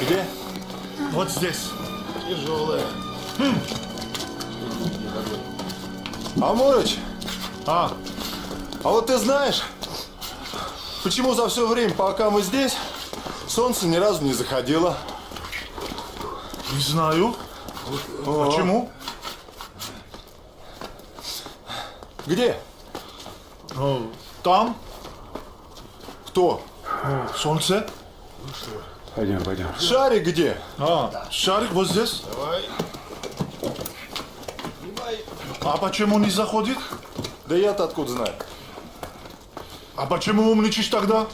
Где? Вот здесь. Тяжелая. Амурыч, А, а вот ты знаешь, почему за все время, пока мы здесь, солнце ни разу не заходило? не знаю. Почему? Где? Там Кто? солнце. Пойдем, пойдем. Шарик где? А, шарик вот здесь. Давай. А почему не заходит? Да я-то откуда знаю? А почему умничаешь тогда?